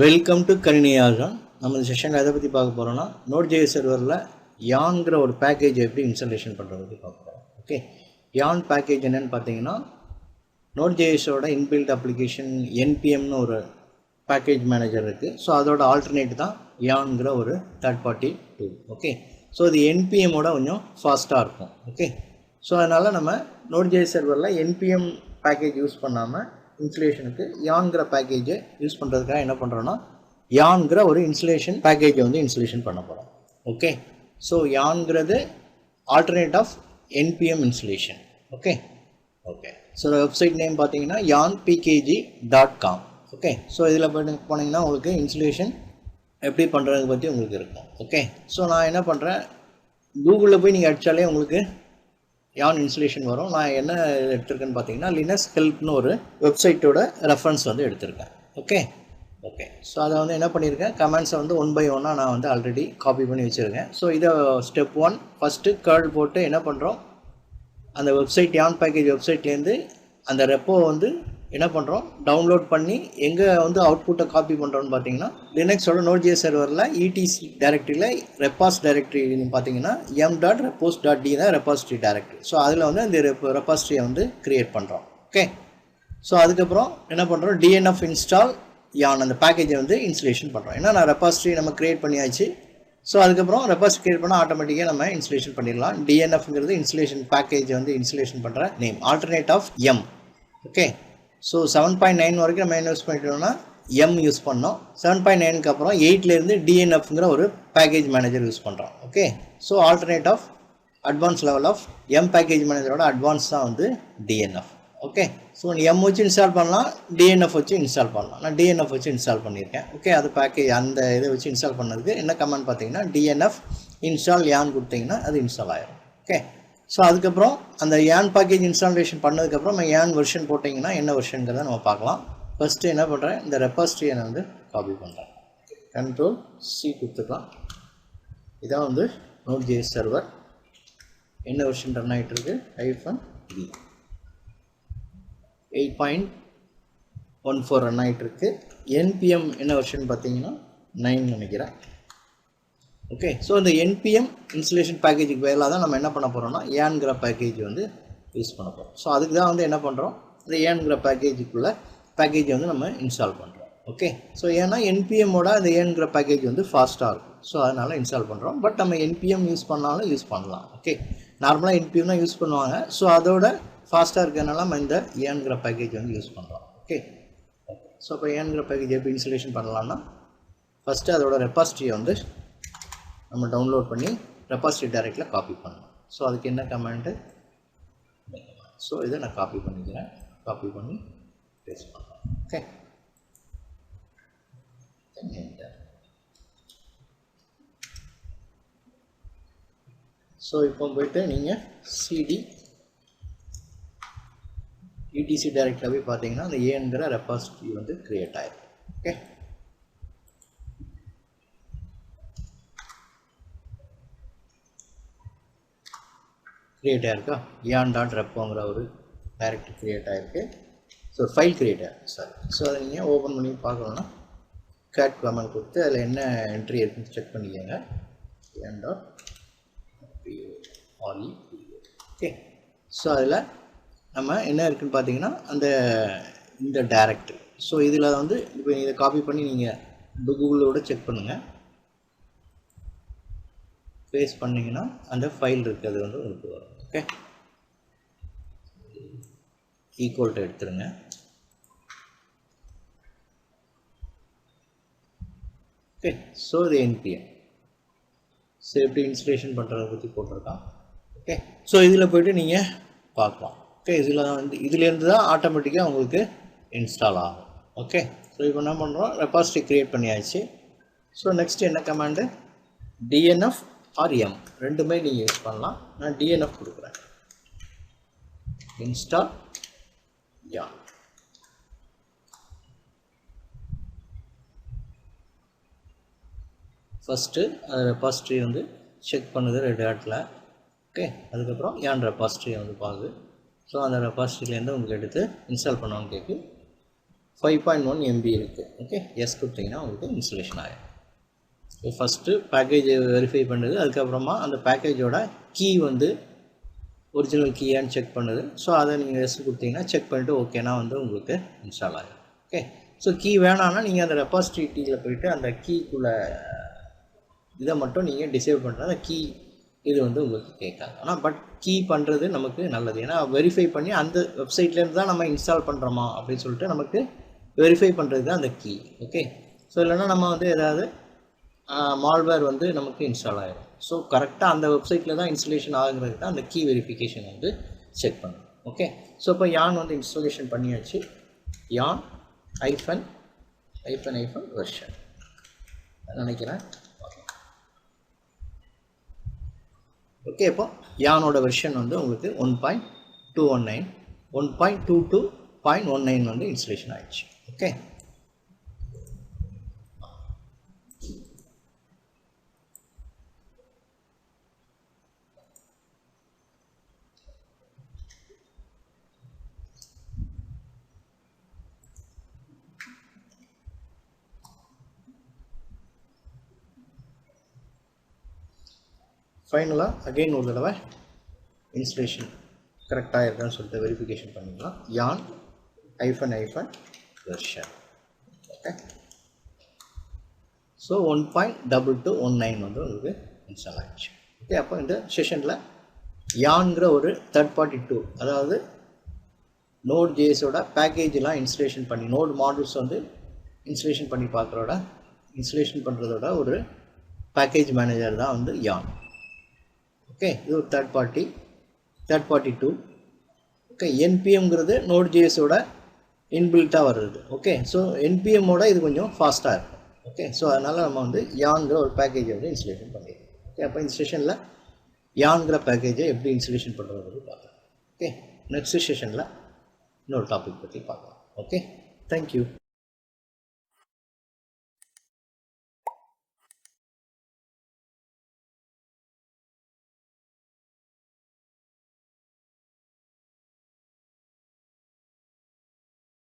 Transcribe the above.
Welcome to கணினியாகம். நம்ம இந்த செஷனில் எதை பற்றி பார்க்க போகிறோம்னா, Node.js சர்வரில் யான்கிற ஒரு பேக்கேஜ் எப்படி இன்ஸ்டாலேஷன் பண்ணுறது பற்றி பார்க்க போகிறோம். ஓகே, யான் பேக்கேஜ் என்னென்னு பார்த்தீங்கன்னா, Node.jsோட இன்பில்ட் அப்ளிகேஷன் என்பிஎம்னு ஒரு பேக்கேஜ் மேனேஜர் இருக்குது. ஸோ அதோட ஆல்டர்னேட் தான் யான்கிற ஒரு third party tool. Okay, so இது என்பிஎம்மோட கொஞ்சம் ஃபாஸ்ட்டாக இருக்கும். ஓகே, ஸோ அதனால் நம்ம Node.js சர்வரில் என்பிஎம் பேக்கேஜ் யூஸ் பண்ணாமல் இன்ஸ்டலேஷனுக்கு யான்கிற பேக்கேஜை யூஸ் பண்ணுறதுக்காக என்ன பண்ணுறோன்னா, யான்கிற ஒரு இன்ஸ்டலேஷன் பேக்கேஜை வந்து இன்ஸ்டலேஷன் பண்ண போகிறோம். ஓகே, ஸோ யான்கிறது alternate of NPM installation. Okay okay so website name பார்த்தீங்கன்னா yanpkg.com. ஓகே, ஸோ இதில் போனீங்கன்னா உங்களுக்கு இன்ஸ்டலேஷன் எப்படி பண்ணுறது பற்றி உங்களுக்கு இருக்கும். ஓகே, ஸோ நான் என்ன பண்ணுறேன், கூகுளில் போய் நீங்கள் அடித்தாலே உங்களுக்கு யான் இன்ஸ்டலேஷன் வரும். நான் என்ன எடுத்திருக்கேன்னு பார்த்தீங்கன்னா, லினக்ஸ் ஹெல்ப்னு ஒரு வெப்சைட்டோட ரெஃபரன்ஸ் வந்து எடுத்திருக்கேன். ஓகே ஓகே ஸோ அதை வந்து என்ன பண்ணியிருக்கேன், கமெண்ட்ஸை வந்து 1 by 1 நான் வந்து ஆல்ரெடி காப்பி பண்ணி வச்சுருக்கேன். ஸோ இதை ஸ்டெப் 1 ஃபஸ்ட்டு கர்ல் போட்டு என்ன பண்ணுறோம், அந்த வெப்சைட் யான் பேக்கேஜ் வெப்சைட்லேருந்து அந்த ரெப்போ வந்து என்ன பண்ணுறோம், டவுன்லோட் பண்ணி எங்கே வந்து அவுட்புட்டை காப்பி பண்ணுறோன்னு பார்த்தீங்கன்னா, லினக்ஸோட Node.js சர்வரில் இடிசி டைரக்டரியில் ரெப்பாஸ் டைரக்டரின்னு பார்த்தீங்கன்னா m.repos.d தான் ரெப்பாசிட்டரி டைரக்டரி. ஸோ அதில் வந்து அந்த ரெப்பாசிட்டரியை வந்து க்ரியேட் பண்ணுறோம். ஓகே, ஸோ அதுக்கப்புறம் என்ன பண்ணுறோம், dnf இன்ஸ்டால் யான் அந்த பேக்கேஜை வந்து இன்ஸ்டலேஷன் பண்ணுறோம். ஏன்னா நான் ரெப்பாசிட்டரி நம்ம க்ரியேட் பண்ணியாச்சு. ஸோ அதுக்கப்புறம் ரெப்பாசிட்டரி க்ரியேட் பண்ணால் ஆட்டோமேட்டிக்காக நம்ம இன்ஸ்டலேஷன் பண்ணிடலாம். dnfங்கிறது இன்ஸ்டலேஷன் பேக்கேஜ் வந்து இன்ஸ்டலேஷன் பண்ணுற name, alternate of m. Okay, so 7.9 வரைக்கும் நம்ம என்ன யூஸ் பண்ணிட்டோம்னா எம் யூஸ் பண்ணோம். 7.9க்கு அப்புறம் 8லேருந்து டிஎன்எஃப்ங்கிற ஒரு பேக்கேஜ் மேனேஜர் யூஸ் பண்ணுறோம். Okay, so alternate of advance level of M package மேனேஜரோட அட்வான்ஸ் தான் வந்து டிஎன்எஃப். ஓகே, ஸோ எம் வச்சு இன்ஸ்டால் பண்ணலாம், டிஎன்எஃப் வச்சு இன்ஸ்டால் பண்ணலாம். நான் டிஎன்எஃப் வச்சு இன்ஸ்டால் பண்ணியிருக்கேன். ஓகே, அது பேக்கேஜ் அந்த இதை வச்சு இன்ஸ்டால் பண்ணதுக்கு என்ன கமெண்ட் பார்த்தீங்கன்னா, டிஎன்எஃப் இன்ஸ்டால் யான் கொடுத்தீங்கன்னா அது இன்ஸ்டால் ஆகிடும். ஓகே, ஸோ அதுக்கப்புறம் அந்த யான் பேக்கேஜ் இன்ஸ்டாலேஷன் பண்ணதுக்கப்புறம் நம்ம யான் வெர்ஷன் போட்டிங்கன்னா என்ன வெர்ஷனுங்கிறத நம்ம பார்க்கலாம். ஃபஸ்ட்டு என்ன பண்ணுறேன், இந்த ரெப்பாசிட்டரியை நான் வந்து காப்பி பண்ணுறேன். Ctrl+C கொடுத்துக்கலாம். இதான் வந்து Node.js சர்வர் என்ன வெர்ஷன் ரன் ஆகிட்டு இருக்கு, -v 8.14 ரன் ஆகிட்டு இருக்கு. என்பிஎம் என்ன வெர்ஷன் பார்த்தீங்கன்னா 9 நினைக்கிறேன். ஓகே, ஸோ இந்த என்பிஎம் இன்ஸ்டலேஷன் பேக்கேஜுக்கு பதிலாக தான் நம்ம என்ன பண்ண போகிறோம்னா ஏன்கிற பேக்கேஜ் வந்து யூஸ் பண்ண போகிறோம். ஸோ அதுக்கு தான் வந்து என்ன பண்ணுறோம், இந்த ஏன்கிற பேக்கேஜுக்குள்ளே பேக்கேஜை வந்து நம்ம இன்ஸ்டால் பண்ணுறோம். ஓகே, ஸோ ஏன்னா என்பிஎம்மோட அந்த ஏன்கிற பேக்கேஜ் வந்து ஃபாஸ்ட்டாக இருக்கும். ஸோ அதனால் இன்ஸ்டால் பண்ணுறோம். பட் நம்ம என்பிஎம் யூஸ் பண்ணாலும் யூஸ் பண்ணலாம். ஓகே, நார்மலாக என்பிஎம் தான் யூஸ் பண்ணுவாங்க. ஸோ அதோட ஃபாஸ்ட்டாக இருக்கிறதுனால நம்ம இந்த ஏன்கிற பேக்கேஜ் வந்து யூஸ் பண்ணுறோம். ஓகே ஓகே ஸோ இப்போ ஏன்கிற பேக்கேஜ் எப்படி இன்ஸ்டலேஷன் பண்ணலாம்னா, ஃபஸ்ட்டு அதோட ரெப்பாசிட்டரியை வந்து நம்ம டவுன்லோட் பண்ணி ரெப்பாசிட்டரி டைரக்டில் காப்பி பண்ணணும். ஸோ அதுக்கு என்ன கமெண்ட்டு, ஸோ இதை நான் காப்பி பண்ணிக்கிறேன். காப்பி பண்ணி பேஸ்ட் பண்ணுறேன். ஓகே, ஸோ இப்போ போய்ட்டு நீங்கள் சிடி இடிசி டைரக்டில் போய் பார்த்தீங்கன்னா அந்த ஏங்கிற ரெப்பாசிட்டரி வந்து க்ரியேட் ஆகிடும். ஓகே, க்ரியேட் ஆகிருக்கா, yan.repoங்கிற ஒரு டைரக்டரி க்ரியேட் ஆகிருக்கு. ஸோ ஃபைல் க்ரியேட் ஆகிருக்கு சார். ஸோ அதை நீங்கள் ஓப்பன் பண்ணி பார்க்கணுன்னா கேட் கமெண்ட் கொடுத்து அதில் என்ன என்ட்ரி இருக்குன்னு செக் பண்ணிக்கோங்க. yan.pole. ஓகே, ஸோ அதில் நம்ம என்ன இருக்குதுன்னு பார்த்தீங்கன்னா அந்த இந்த டைரக்டரி. ஸோ இதில் வந்து இப்போ இதை காப்பி பண்ணி நீங்கள் கூகுளோட செக் பண்ணுங்கள். பேஸ்ட் பண்ணிங்கன்னா அந்த ஃபைல் இருக்குது, அது வந்து உங்களுக்கு வரும். ஓகே, ஈக்குவல் டு எடுத்துருங்க. ஓகே, ஸோ இது என்பிஎம். ஸோ எப்படி இன்ஸ்டலேஷன் பண்ணுறதை பற்றி போட்டிருக்கான். ஓகே, ஸோ இதில் போய்ட்டு நீங்கள் பார்க்கலாம். ஓகே, இதில் வந்து இதுலேருந்து தான் ஆட்டோமேட்டிக்காக உங்களுக்கு இன்ஸ்டால் ஆகும். ஓகே, ஸோ இப்போ என்ன பண்ணுறோம், ரெப்பாசிட்டரி க்ரியேட் பண்ணியாச்சு. ஸோ நெக்ஸ்ட் என்ன கமாண்டு, டிஎன்எஃப் ஆர் எம் ரெண்டுமே நீங்கள் யூஸ் பண்ணலாம். நான் டிஎன்எஃப் கொடுக்குறேன். இன்ஸ்டால் யான். ஃபஸ்ட்டு அது ரெப்பாசிட்டரி வந்து செக் பண்ணுது ரெட்ஹாட்டில். ஓகே, அதுக்கப்புறம் யான் ரெப்பாசிட்டரியை வந்து பார்க்குது. ஸோ அந்த ரெப்பாசிட்டரியிலேருந்து உங்களுக்கு எடுத்து இன்ஸ்டால் பண்ணுவாங்க கேட்கு. 5.1 MB இருக்குது. ஓகே, எஸ் கொடுத்தீங்கன்னா உங்களுக்கு இன்ஸ்டாலேஷன் ஆகிடும். ஃபஸ்ட்டு பேக்கேஜ் வெரிஃபை பண்ணுது, அதுக்கப்புறமா அந்த பேக்கேஜோட கீ வந்து ஒரிஜினல் கீயான்னு செக் பண்ணுது. ஸோ அதை நீங்கள் எஸ் கொடுத்தீங்கன்னா செக் பண்ணிவிட்டு ஓகேனா வந்து உங்களுக்கு இன்ஸ்டால் ஆகிடும். ஓகே, ஸோ கீ வேணான்னா நீங்கள் அந்த ரெபாசிட்டரியில் போய்ட்டு அந்த கீக்குள்ளே இதை மட்டும் நீங்கள் டிசேபிள் பண்ணுறது, அந்த கீ இது வந்து உங்களுக்கு கேட்காது. ஆனால் பட் கீ பண்ணுறது நமக்கு நல்லது. ஏன்னா வெரிஃபை பண்ணி அந்த வெப்சைட்லேருந்து தான் நம்ம இன்ஸ்டால் பண்ணுறோமா அப்படின்னு சொல்லிட்டு நமக்கு வெரிஃபை பண்ணுறது தான் அந்த கீ. ஓகே, ஸோ இல்லைன்னா நம்ம வந்து ஏதாவது மால்வேர் வந்து நமக்கு இன்ஸ்டால் ஆகிடும். ஸோ கரெக்டாக அந்த வெப்சைட்டில் தான் இன்ஸ்டாலேஷன் ஆகுறது தான் அந்த கீ வெரிஃபிகேஷன் வந்து செக் பண்ணணும். ஓகே, ஸோ இப்போ யான் வந்து இன்ஸ்டாலேஷன் பண்ணியாச்சு. யான் ஐஃபன் வெர்ஷன் நினைக்கிறேன். ஓகே, இப்போ யானோட வெர்ஷன் வந்து உங்களுக்கு 1.219 1.22.19 வந்து இன்ஸ்டாலேஷன் ஆயிடுச்சு. ஓகே, ஃபைனலாக அகெயின் ஒரு தடவை இன்ஸ்டலேஷன் கரெக்டாக இருக்கான்னு சொல்லிட்டு வெரிஃபிகேஷன் பண்ணிக்கலாம். யான் ஐஃபன் வெர்ஷன். ஓகே, ஸோ 1.2219 வந்து உங்களுக்கு இன்ஸ்டால் ஆகிடுச்சு. ஓகே, அப்போ இந்த செஷனில் யான்கிற ஒரு தேர்ட் பார்ட்டி டூல், அதாவது நோட் ஜேஎஸோட பேக்கேஜெலாம் இன்ஸ்டலேஷன் பண்ணி நோட் மாடல்ஸ் வந்து இன்ஸ்டலேஷன் பண்ணி இன்ஸ்டலேஷன் பண்ணுறதோட ஒரு பேக்கேஜ் மேனேஜர் தான் வந்து யான். ஓகே, இது ஒரு தேர்ட் பார்ட்டி டூல். ஓகே, என்பிஎம்ங்கிறது நோட் ஜேஎஸோட இன்பில்ட்டாக வருது. ஓகே, ஸோ என்பிஎம்மோட இது கொஞ்சம் ஃபாஸ்ட்டாக இருக்கும். ஓகே, ஸோ அதனால் நம்ம வந்து யான்கிற ஒரு பேக்கேஜை வந்து இன்ஸ்டலேஷன் பண்ணிடுறோம். ஓகே, அப்போ இந்த செஷனில் யான்கிற பேக்கேஜை எப்படி இன்ஸ்டலேஷன் பண்ணுறது பார்க்கலாம். ஓகே, நெக்ஸ்ட் செஷனில் இன்னொரு டாபிக் பற்றி பார்க்கலாம். Okay, thank you.